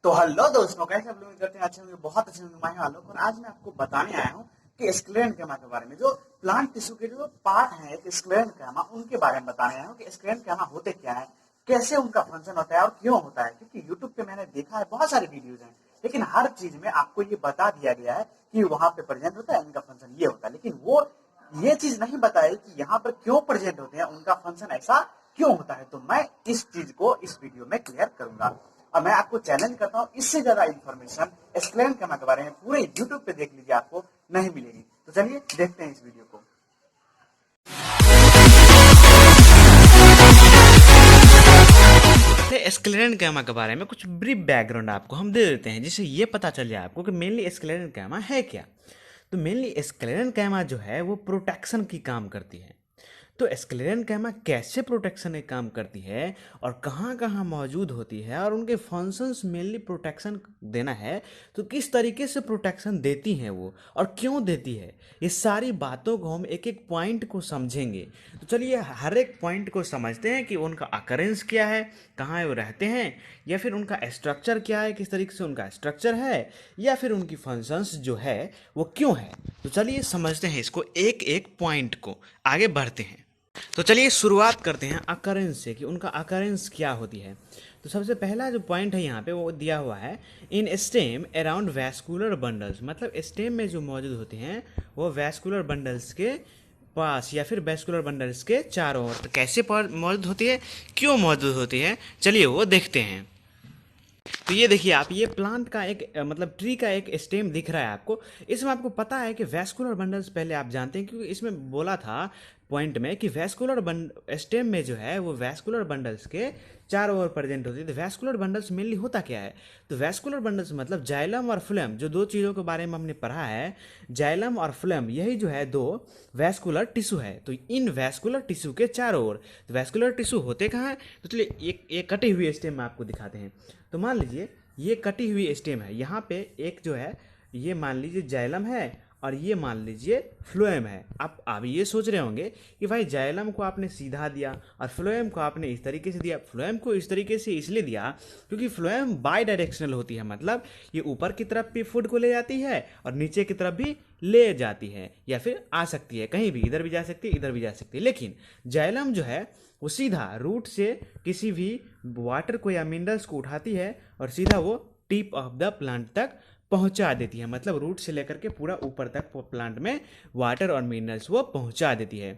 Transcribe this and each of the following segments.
तो हेलो दोस्तों, कैसे आप लोग करते हैं? अच्छे होंगे, बहुत अच्छे होंगे। मैं आलोक और आज मैं आपको बताने आया हूँ कि स्क्लेरेंक्यमा के बारे में। जो प्लांट टिश्यू के जो पार्ट हैं एक स्क्लेरेंक्यमा, उनके बारे में बताने आया हूँ कि स्क्लेरेंक्यमा होते क्या है, कैसे उनका फंक्शन होता है और क्यों होता है। क्योंकि यूट्यूब पे मैंने देखा है बहुत सारे वीडियोज हैं, लेकिन हर चीज में आपको ये बता दिया गया है कि वहां पे प्रेजेंट होता है, इनका फंक्शन ये होता है, लेकिन वो ये चीज नहीं बताई कि यहाँ पर क्यों प्रेजेंट होते हैं, उनका फंक्शन ऐसा क्यों होता है। तो मैं इस चीज को इस वीडियो में क्लियर करूंगा और मैं आपको चैलेंज करता हूँ, इससे ज्यादा इन्फॉर्मेशन स्क्लेरेंक्यमा के बारे में पूरे यूट्यूब पे देख लीजिए, आपको नहीं मिलेगी। तो चलिए देखते हैं इस वीडियो को। स्क्लेरेंक्यमा के बारे में कुछ ब्रीफ बैकग्राउंड आपको हम दे देते हैं, जिससे ये पता चल जाए आपको कि मेनली स्क्लेरेंक्यमा है क्या। तो मेनली स्क्लेरेंक्यमा जो है वो प्रोटेक्शन की काम करती है। तो स्क्लेरेंक्यमा कैसे प्रोटेक्शन की काम करती है और कहाँ कहाँ मौजूद होती है और उनके फंक्शंस मेनली प्रोटेक्शन देना है, तो किस तरीके से प्रोटेक्शन देती हैं वो और क्यों देती है, ये सारी बातों को हम एक एक पॉइंट को समझेंगे। तो चलिए हर एक पॉइंट को समझते हैं कि उनका अकरेंस क्या है, कहाँ वो रहते हैं, या फिर उनका स्ट्रक्चर क्या है, किस तरीके से उनका स्ट्रक्चर है, या फिर उनकी फंक्शंस जो है वो क्यों है। तो चलिए समझते हैं इसको एक एक पॉइंट को, आगे बढ़ते हैं। तो चलिए शुरुआत करते हैं अकरेंस से कि उनका अकरेंस क्या होती है। तो सबसे पहला जो पॉइंट है यहाँ पे वो दिया हुआ है, इन स्टेम अराउंड वैस्कुलर बंडल्स। मतलब स्टेम में जो मौजूद होते हैं वो वैस्कुलर बंडल्स के पास या फिर वैस्कुलर बंडल्स के चारों ओर। तो कैसे मौजूद होती है, क्यों मौजूद होती है, चलिए वो देखते हैं। तो ये देखिए आप, ये प्लांट का एक मतलब ट्री का एक स्टेम दिख रहा है आपको। इसमें आपको पता है कि वैस्कुलर बंडल्स पहले आप जानते हैं, क्योंकि इसमें बोला था पॉइंट में कि वैस्कुलर स्टेम में जो है वो वैस्कुलर बंडल्स के चारों ओर प्रेजेंट होती है। तो वैस्कुलर बंडल्स मेनली होता क्या है, तो वैस्कुलर बंडल्स मतलब जाइलम और फ्लेम, जो दो चीज़ों के बारे में हमने पढ़ा है, जाइलम और फ्लेम, यही जो है दो वैस्कुलर टिश्यू है। तो इन वैस्कुलर टिश्यू के चारों ओर, तो वैस्कुलर टिश्यू होते कहाँ हैं, तो चलिए एक कटी हुई स्टेम में आपको दिखाते हैं। तो मान लीजिए ये कटी हुई स्टेम है, यहाँ पे एक जो है ये मान लीजिए जाइलम है और ये मान लीजिए फ्लोएम है। आप ये सोच रहे होंगे कि भाई जाइलम को आपने सीधा दिया और फ्लोएम को आपने इस तरीके से दिया। फ्लोएम को इस तरीके से इसलिए दिया क्योंकि फ्लोएम बाई डायरेक्शनल होती है, मतलब ये ऊपर की तरफ भी फूड को ले जाती है और नीचे की तरफ भी ले जाती है, या फिर आ सकती है कहीं भी, इधर भी जा सकती है इधर भी जा सकती है। लेकिन जाइलम जो है वो सीधा रूट से किसी भी वाटर को या मिनरल्स को उठाती है और सीधा वो टिप ऑफ द प्लांट तक पहुंचा देती है। मतलब रूट से लेकर के पूरा ऊपर तक प्लांट में वाटर और मिनरल्स वो पहुंचा देती है।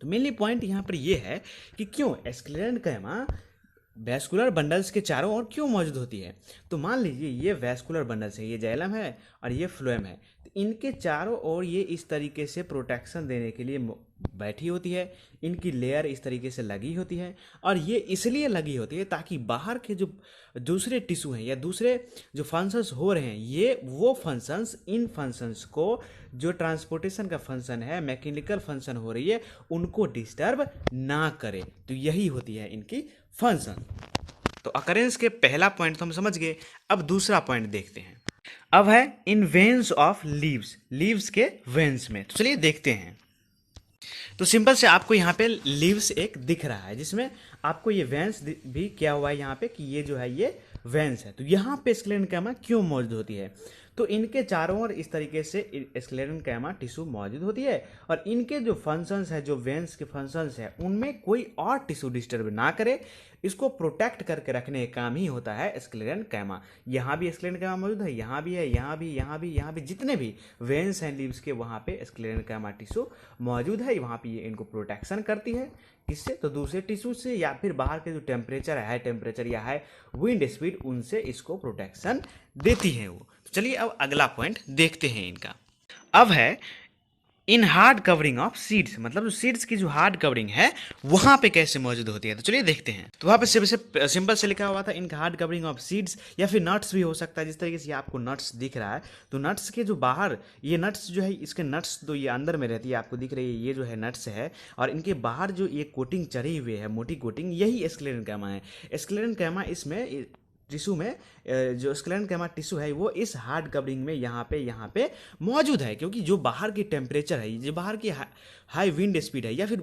तो मेनली पॉइंट यहाँ पर ये है कि क्यों स्क्लेरेंक्यमा वैस्कुलर बंडल्स के चारों ओर क्यों मौजूद होती है। तो मान लीजिए ये वैस्कुलर बंडल्स है, ये जाइलम है और ये फ्लोएम है। तो इनके चारों ओर ये इस तरीके से प्रोटेक्शन देने के लिए बैठी होती है, इनकी लेयर इस तरीके से लगी होती है। और ये इसलिए लगी होती है ताकि बाहर के जो दूसरे टिश्यू हैं या दूसरे जो फंक्शंस हो रहे हैं, ये वो फंक्शंस इन फंक्शंस को, जो ट्रांसपोर्टेशन का फंक्शन है, मैकेनिकल फंक्शन हो रही है, उनको डिस्टर्ब ना करे। तो यही होती है इनकी फंक्शन। तो अकरेंस के पहला पॉइंट तो हम समझ गए। अब दूसरा पॉइंट देखते हैं। अब है इन वेन्स ऑफ लीव्स, लीव्स के वेन्स में। तो चलिए देखते हैं। तो सिंपल से आपको यहाँ पे लीव्स एक दिख रहा है, जिसमें आपको ये वेन्स भी क्या हुआ है यहाँ पे कि ये जो है ये वेन्स है। तो यहाँ पे स्क्लेरेंक्यमा क्यों मौजूद होती है, तो इनके चारों ओर इस तरीके से स्क्लेरेंक्यमा टिश्यू मौजूद होती है और इनके जो फंक्शंस है, जो वेन्स के फंक्शंस है, उनमें कोई और टिश्यू डिस्टर्ब ना करे, इसको प्रोटेक्ट करके रखने का काम ही होता है स्क्लेरेंक्यमा। यहाँ भी स्क्लेरेंक्यमा मौजूद है, यहाँ भी है, यहाँ भी, यहाँ भी, यहाँ भी, जितने भी वेन्स हैं लीव्स के, वहाँ पे स्क्लेरेंक्यमा टिश्यू मौजूद है। वहाँ पे ये इनको प्रोटेक्शन करती है, किससे, तो दूसरे टिश्यू से, या फिर बाहर के जो टेम्परेचर है, हाई टेम्परेचर या हाई विंड स्पीड, उनसे इसको प्रोटेक्शन देती है वो। तो चलिए अब अगला पॉइंट देखते हैं इनका। अब है इन हार्ड कवरिंग ऑफ सीड्स, मतलब जो सीड्स की जो हार्ड कवरिंग है वहां पे कैसे मौजूद होती है। तो चलिए देखते हैं। तो वहां पे सिंपल से लिखा हुआ था in hard covering of seeds, या फिर नट्स भी हो सकता है। जिस तरीके से आपको नट्स दिख रहा है, तो नट्स के जो बाहर ये नट्स जो है, इसके नट्स तो ये अंदर में रहती है, आपको दिख रही है, ये जो है नट्स है, और इनके बाहर जो ये कोटिंग चढ़ी हुई है, मोटी कोटिंग, यही स्क्लेरेंक्यमा है। स्क्लेरेंक्यमा इसमें टिश्यू में, जो स्क्लेरेंक्यमा टिश्यू है वो इस हार्ड कवरिंग में यहाँ पे मौजूद है, क्योंकि जो बाहर की टेम्परेचर है, जो बाहर की हाई विंड स्पीड है, या फिर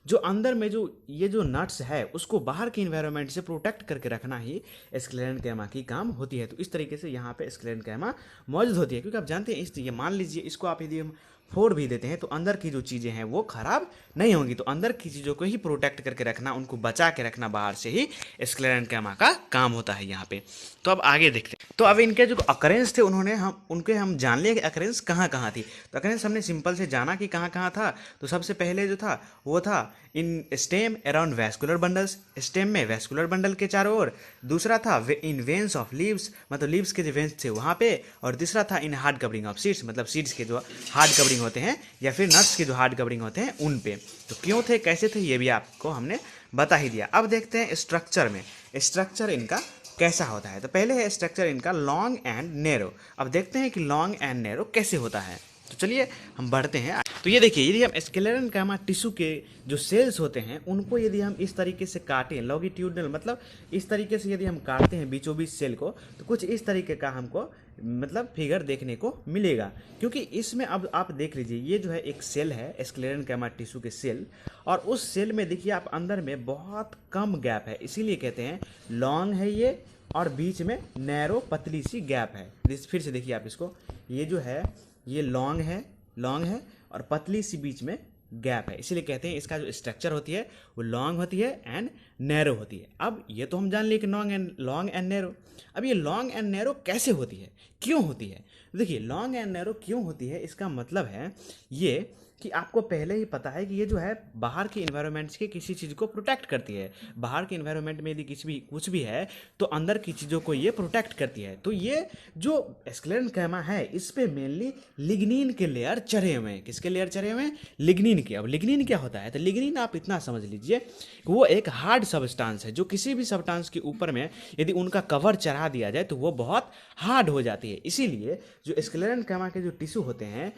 जो अंदर में जो ये जो नट्स है उसको बाहर के इन्वायरमेंट से प्रोटेक्ट करके रखना ही स्क्लेरेनकैमा की काम होती है। तो इस तरीके से यहाँ पे स्क्लेरेनकैमा मौजूद होती है, क्योंकि आप जानते हैं ये मान लीजिए इसको आप यदि हम फोड़ भी देते हैं तो अंदर की जो चीज़ें हैं वो खराब नहीं होंगी। तो अंदर की चीज़ों को ही प्रोटेक्ट करके रखना, उनको बचा के रखना बाहर से ही स्क्लेरेनकैमा का काम होता है यहाँ पे। तो अब आगे देखते हैं। तो अब इनके जो अकरेंस थे हम जान लिए कि अकरेंस कहाँ कहाँ थी। तो अकरेंस हमने सिंपल से जाना कि कहाँ कहाँ था। तो सबसे पहले जो था वो था in stem around vascular bundles, stem में वैस्कुलर बंडल के चारों ओर। दूसरा था इन वेन्स ऑफ लीव्स, मतलब लीव्स के जो वेन्स थे वहाँ पे। और तीसरा था in hard covering of seeds, मतलब सीड्स के जो हार्ड कवरिंग होते हैं या फिर नट्स के जो हार्ड कवरिंग होते हैं उन पे। तो क्यों थे, कैसे थे, ये भी आपको हमने बता ही दिया। अब देखते हैं स्ट्रक्चर में, स्ट्रक्चर इनका कैसा होता है। तो पहले है स्ट्रक्चर इनका लॉन्ग एंड नैरो। अब देखते हैं कि लॉन्ग एंड नैरो कैसे होता है। तो चलिए हम बढ़ते हैं। तो ये देखिए, यदि हम स्क्लेरेनकैमा टिश्यू के जो सेल्स होते हैं उनको यदि हम इस तरीके से काटें लॉन्गिट्यूडनल, मतलब इस तरीके से यदि हम काटते हैं बीचों बीच सेल को, तो कुछ इस तरीके का हमको मतलब फिगर देखने को मिलेगा। क्योंकि इसमें अब आप देख लीजिए, ये जो है एक सेल है स्क्लेरेनकैमा टिश्यू के सेल, और उस सेल में देखिए आप अंदर में बहुत कम गैप है, इसीलिए कहते हैं लॉन्ग है ये, और बीच में नैरो पतली सी गैप है। फिर से देखिए आप इसको, ये जो है ये लॉन्ग है और पतली सी बीच में गैप है, इसीलिए कहते हैं इसका जो स्ट्रक्चर होती है वो लॉन्ग होती है एंड नैरो होती है। अब ये तो हम जान लिए कि लॉन्ग एंड नैरो। अब ये लॉन्ग एंड नैरो कैसे होती है, क्यों होती है? देखिए लॉन्ग एंड नैरो क्यों होती है, इसका मतलब है ये कि आपको पहले ही पता है कि ये जो है बाहर के इन्वायरमेंट्स के किसी चीज़ को प्रोटेक्ट करती है। बाहर के इन्वायरमेंट में यदि कुछ भी है तो अंदर की चीज़ों को ये प्रोटेक्ट करती है। तो ये जो स्क्लेरेनकैमा है इस पे मेनली लिग्निन के लेयर चढ़े हुए हैं। किसके लेयर चढ़े हुए हैं? लिग्निन के। अब लिग्निन क्या होता है? तो लिग्निन आप इतना समझ लीजिए कि वो एक हार्ड सब्सटेंस है, जो किसी भी सब्सटेंस के ऊपर में यदि उनका कवर चढ़ा दिया जाए तो वो बहुत हार्ड हो जाती है। इसीलिए जो स्क्लेरेनकैमा के जो टिश्यू होते हैं,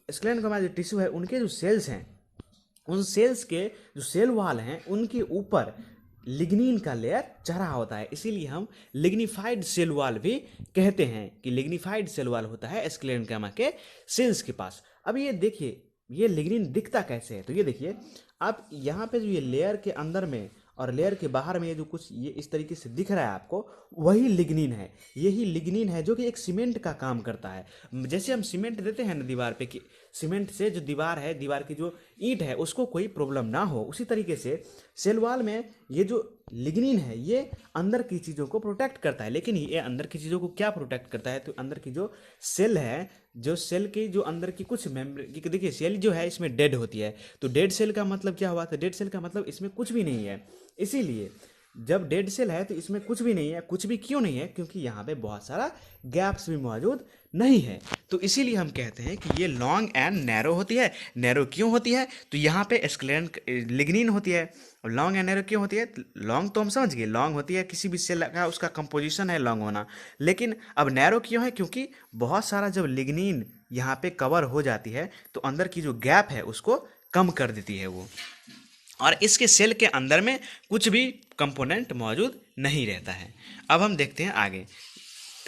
स्क्लेरेनकैमा जो टिश्यू है उनके जो सेल्स हैं, उन सेल्स के जो सेल वाल हैं उनके ऊपर लिग्निन का लेयर चढ़ा होता है। इसीलिए हम लिग्निफाइड सेल वाल भी कहते हैं कि लिग्निफाइड सेल वाल होता है स्क्लेरेनकैमा के सेल्स के पास। अब ये देखिए ये लिग्निन दिखता कैसे है। तो ये देखिए आप यहाँ पे जो ये लेयर के अंदर में और लेयर के बाहर में ये जो कुछ ये इस तरीके से दिख रहा है आपको, वही लिग्निन है। यही लिग्निन है जो कि एक सीमेंट का काम करता है। जैसे हम सीमेंट देते हैं ना दीवार पे, कि सीमेंट से जो दीवार है, दीवार की जो ईंट है उसको कोई प्रॉब्लम ना हो, उसी तरीके से सेल वाल में ये जो लिग्निन है ये अंदर की चीज़ों को प्रोटेक्ट करता है। लेकिन ये अंदर की चीज़ों को क्या प्रोटेक्ट करता है? तो अंदर की जो सेल है, जो सेल की जो अंदर की कुछ मेम्ब्रेन, देखिए सेल जो है इसमें डेड होती है। तो डेड सेल का मतलब क्या हुआ? तो डेड सेल का मतलब इसमें कुछ भी नहीं है। इसीलिए जब डेड सेल है तो इसमें कुछ भी नहीं है। कुछ भी क्यों नहीं है? क्योंकि यहाँ पे बहुत सारा गैप्स भी मौजूद नहीं है। तो इसीलिए हम कहते हैं कि ये लॉन्ग एंड नैरो होती है। नैरो क्यों होती है? तो यहाँ पे लिग्निन होती है। और लॉन्ग एंड नैरो क्यों होती है? लॉन्ग तो हम समझ गए, लॉन्ग होती है किसी भी सेल का उसका कंपोजिशन है लॉन्ग होना। लेकिन अब नैरो क्यों है? क्योंकि बहुत सारा जब लिग्निन यहाँ पे कवर हो जाती है तो अंदर की जो गैप है उसको कम कर देती है वो, और इसके सेल के अंदर में कुछ भी कंपोनेंट मौजूद नहीं रहता है। अब हम देखते हैं आगे।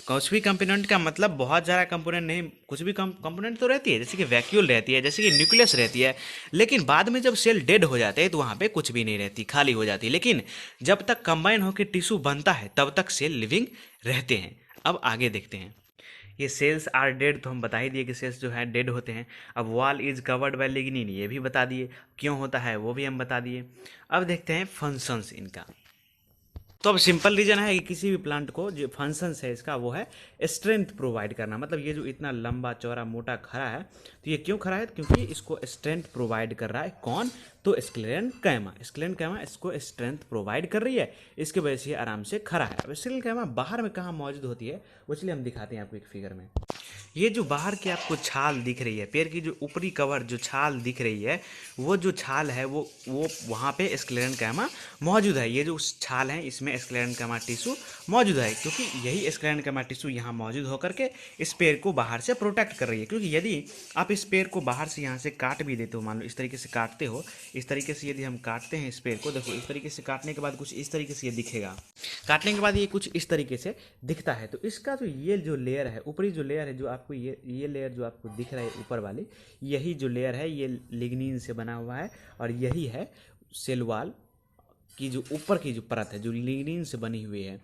कुछ भी कंपोनेंट का मतलब बहुत ज़्यादा कंपोनेंट नहीं, कुछ भी कंपोनेंट तो रहती है, जैसे कि वैक्यूल रहती है, जैसे कि न्यूक्लियस रहती है। लेकिन बाद में जब सेल डेड हो जाते हैं तो वहाँ पे कुछ भी नहीं रहती, खाली हो जाती है। लेकिन जब तक कंबाइन होकर टिश्यू बनता है तब तक सेल लिविंग रहते हैं। अब आगे देखते हैं। ये सेल्स आर डेड तो हम बता ही दिए कि सेल्स जो है डेड होते हैं। अब wall is covered by lignin, ये भी बता दिए। क्यों होता है वो भी हम बता दिए। अब देखते हैं फंक्शंस इनका। तो अब सिंपल रीजन है कि किसी भी प्लांट को जो फंक्शंस है इसका वो है स्ट्रेंथ प्रोवाइड करना। मतलब ये जो इतना लंबा चौड़ा मोटा खड़ा है तो ये क्यों खड़ा है? क्योंकि इसको स्ट्रेंथ प्रोवाइड कर रहा है कौन? तो स्क्लेरेनकैमा। स्क्लेरेनकैमा इसको स्ट्रेंथ प्रोवाइड कर रही है, इसके वजह से ये आराम से खड़ा है। अब स्क्लेरेनकैमा बाहर में कहाँ मौजूद होती है वो चलिए हम दिखाते हैं आपको एक फिगर में। ये जो बाहर की आपको छाल दिख रही है, पेड़ की जो ऊपरी कवर जो छाल दिख रही है, वो जो छाल है वो वहाँ पे स्क्लेरेनकैमा मौजूद है। ये जो छाल है इसमें स्क्लेरेनकैमा टिश्यू मौजूद है, क्योंकि यही स्क्लेरेनकैमा टिश्यू यहाँ मौजूद होकर के इस पेड़ को बाहर से प्रोटेक्ट कर रही है। क्योंकि यदि आप इस पेड़ को बाहर से यहाँ से काट भी देते हो, मान लो इस तरीके से काटते हो, इस तरीके से यदि हम काटते हैं इस पेड़ को, देखो इस तरीके से काटने के बाद कुछ इस तरीके से ये दिखेगा, काटने के बाद ये कुछ इस तरीके से दिखता है। तो इसका जो ये जो लेयर है, ऊपरी जो लेयर है, जो आपको ये लेयर जो आपको दिख रहा है ऊपर वाली, यही जो लेयर है ये लिग्निन से बना हुआ है और यही है सेल वाल की जो ऊपर की जो परत है जो लिग्निन से बनी हुई है,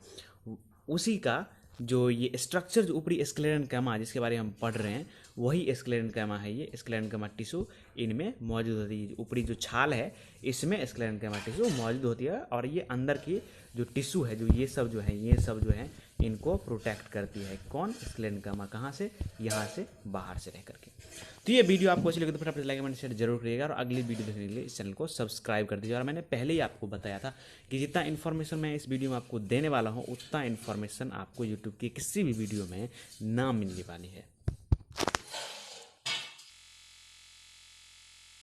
उसी का जो ये स्ट्रक्चर जो ऊपरी स्क्लेरेन्काइमा जिसके बारे में हम पढ़ रहे हैं, वही स्क्लेरेन्काइमा है। ये स्क्लेरेन्काइमा टिश्यू इनमें मौजूद होती है। ऊपरी जो छाल है इसमें स्क्लेरेन्काइमा टिश्यू मौजूद होती है, और ये अंदर की जो टिश्यू है जो ये सब जो है इनको प्रोटेक्ट करती है। कौन? स्क्लेरेन्काइमा। कहाँ से? यहाँ से बाहर से रह करके। तो ये वीडियो आपको अच्छी लगे तो फटाफट लाइक कमेंट शेयर जरूर करिएगा, और अगली वीडियो देखने के लिए इस चैनल को सब्सक्राइब कर दीजिए। और मैंने पहले ही आपको बताया था कि जितना इन्फॉर्मेशन मैं इस वीडियो में आपको देने वाला हूँ, उतना इन्फॉर्मेशन आपको यूट्यूब की किसी भी वीडियो में ना मिलने वाली है।